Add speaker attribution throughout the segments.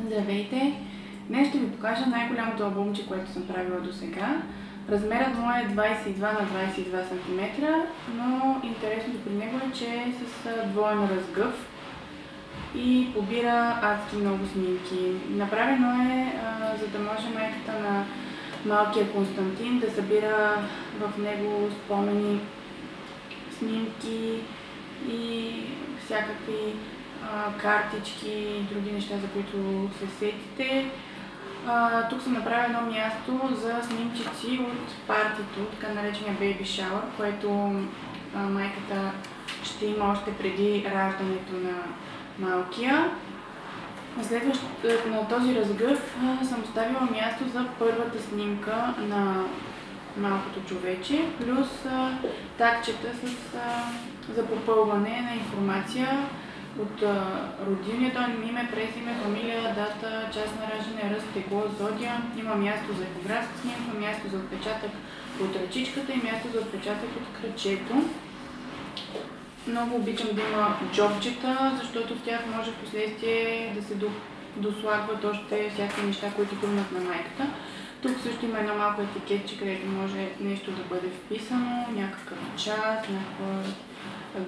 Speaker 1: Здравейте! Днес ще ви покажа най-голямото албумче, което съм правила до сега. Размерът му е 22 на 22 см, но интересното при него е, че е с двоен разгъв и побира адски много снимки. Направено е, за да може майката на малкия Константин да събира в него спомени, снимки и всякакви картички и други неща, за които се сетите. Тук съм направила едно място за снимчици от партито, така наречения Baby Shower, което майката ще има още преди раждането на малкия. На този разгъв съм оставила място за първата снимка на малкото човече, плюс такчета за попълване на информация от родилния дом, име, презиме, фамилия, дата, час на раждане, ръст, тегло, зодия. Има място за ехографска снимка, място за отпечатък от ръчичката и място за отпечатък от кръчето. Много обичам да има джобчета, защото в тях може в последствие да се дослагват още всякакви неща, които хрумнат на майката. Тук също има едно малко етикетче, където може нещо да бъде вписано, някакъв час, някаква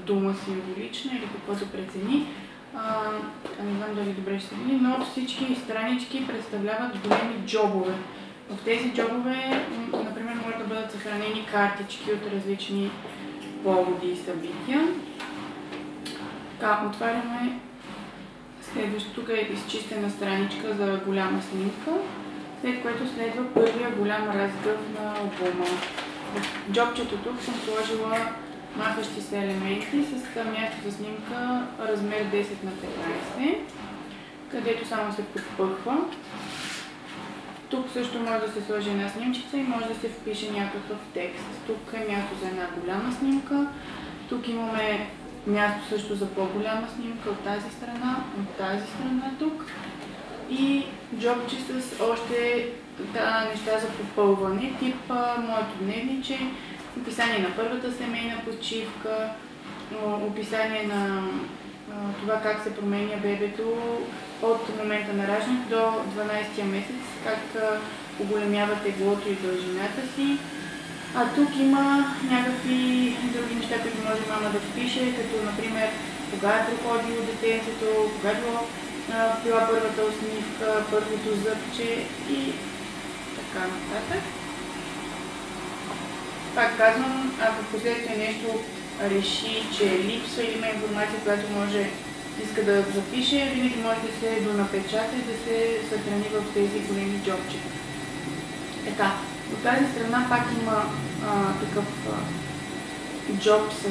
Speaker 1: дума символична или каквото прецени. Не знам дали добре ще се види, но всички странички представляват големи джобове. В тези джобове, например, може да бъдат съхранени картички от различни поводи и събития. Така, отваряме следващото. Тук е изчистена страничка за голяма снимка, след което следва първия голям разгъв на албума. В джобчето тук съм сложила махащи се елементи с място за снимка размер 10 на 15, където само се подпъхва. Тук също може да се сложи една снимчица и може да се впише някакъв текст. Тук е място за една голяма снимка. Тук имаме място също за по-голяма снимка от тази страна, тук. И джобче с още неща за попълване, тип моето дневниче, описание на първата семейна почивка, описание на това как се променя бебето от момента на раждането до 12-тия месец, как оголемява теглото и дължината си. А тук има някакви други неща, които може мама да впише, като например кога е проходило детенцето, кога е била първата усмивка, първото зъбче и така нататък. Пак казвам, ако в последствие нещо реши, че липсва или има информация, която иска да запише, винаги може да се донапечата и да се съхрани в тези големи джобчета. Така, от тази страна пак има такъв джоб с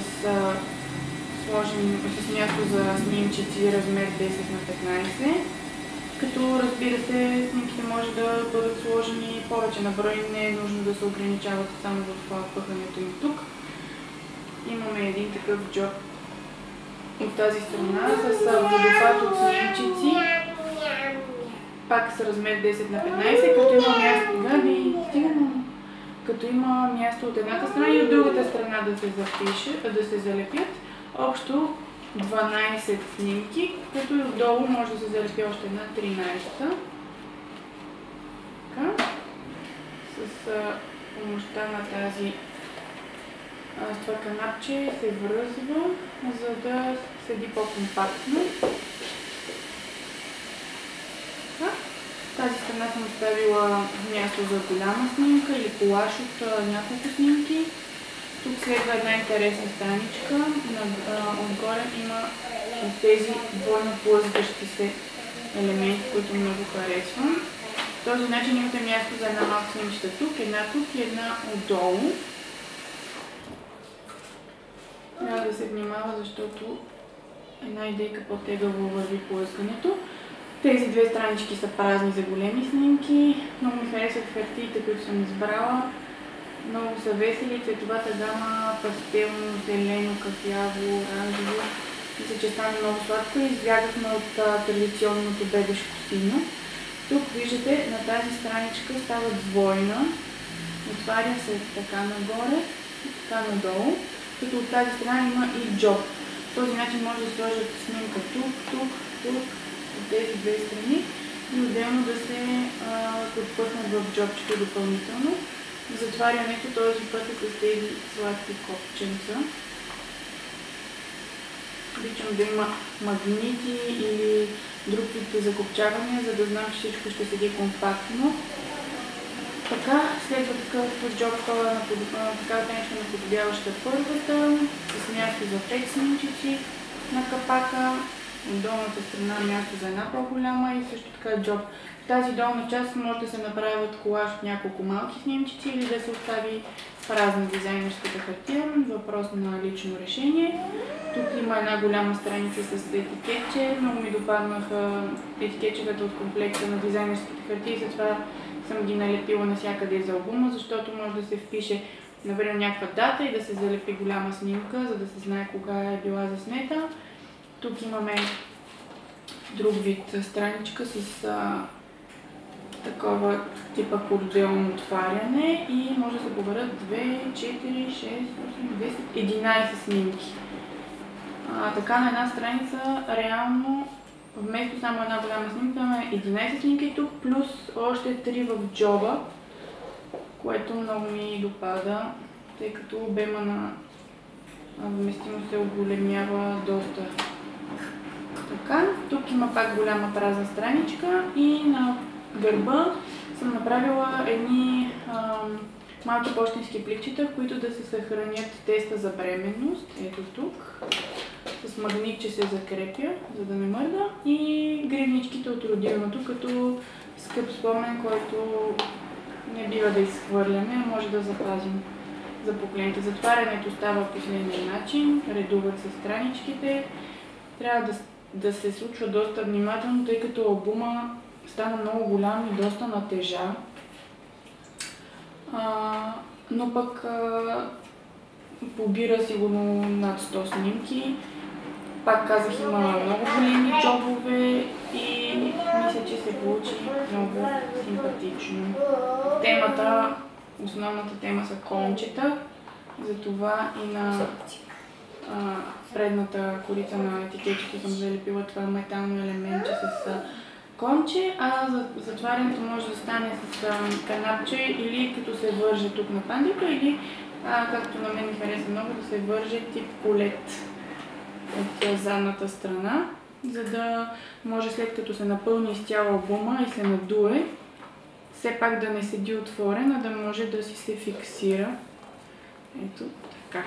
Speaker 1: място за снимчици размер 10 на 15. Като разбира се, снимките може да бъдат сложени повече на брой, не е нужно да се ограничават само в пъхането им тук. Имаме един такъв джоб от тази страна с водопад от снимчици, пак с размер 10 на 15, като има място, като има място от едната страна и от другата страна да се залепят. Общо 12 снимки, като и отдолу може да се залепи още една 13-та. С помощта на това канапче се връзва, за да седи по-компактно. В тази страна съм оставила място за голяма снимка или колаж от няколко снимки. Тук следва една интересна страничка. Отгоре има тези двойно плъзгащи се елементи, които много харесвам. По този начин имате място за една малка снимчета тук и една отдолу. Трябва да се внимава, защото една идейка по-тегаво върви плъзгането. Тези две странички са празни за големи снимки. Много ми харесват хартиите, които съм избрала. Много са весели, цветовата гама пастелно, зелено, кафяво, оранжево. Мисля, че стана много сладко и избягахме от традиционното бебешко синьо. Тук виждате, на тази страничка става двойна. Отваря се така нагоре и така надолу. Като от тази страна има и джоб. По този начин може да сложат снимка тук, от тези две страни и отделно да се подпъснат в джобчето допълнително. Затварянето този път е с тези сладки копченца. Обичам да има магнити или друг вид закопчавания, за да знам, че всичко ще седи компактно. Така, следва такъв джоб кола на такава теничка наподобяваща първата, с място за 5 снимчици на капака, от долната страна място за една по-голяма и също така джоб. В тази долна част може да се направят колаж от няколко малки снимчици или да се остави празна дизайнерската хартия, въпрос на лично решение. Тук има една голяма страница с етикетче, много ми допаднаха етикетчетата от комплекта на дизайнерските хартии, затова съм ги налепила навсякъде за албума, защото може да се впише, например, някаква дата и да се залепи голяма снимка, за да се знае кога е била заснета. Тук имаме друг вид страничка с такова типа акордеон отваряне и може да се поберат 2, 4, 6, 8, 10, 11 снимки. Така на една страница реално вместо само една голяма снимка имаме 11 снимки тук, плюс още 3 в джоба, което много ми допада, тъй като обема на вместимост се оголемява доста. Така, тук има пак голяма празна страничка и на гърба съм направила едни малки пощенски пликчета, в които да се съхранят теста за бременност. Ето тук. С магнитче се закрепя, за да не мърда. И гривничките от родилното, като скъп спомен, който не бива да изхвърляме, а може да запазим за поколените. Затварянето става по последния начин, редуват се страничките. Трябва да се случва доста внимателно, тъй като албума стана много голям и доста натежа. Но пък побира сигурно над 100 снимки. Пак казах, има много големи джобове и мисля, че се получи много симпатично. Основната тема са кончета, затова и на предната корица на етикетчето съм залепила това метално елементче с конче, а затварянето може да стане с канапче или като се върже тук на пандика, или както на мен ми хареса много, да се върже тип колет от задната страна, за да може след като се напълни изцяло албума и се надуе, все пак да не седи отворен, а да може да си се фиксира. Ето така.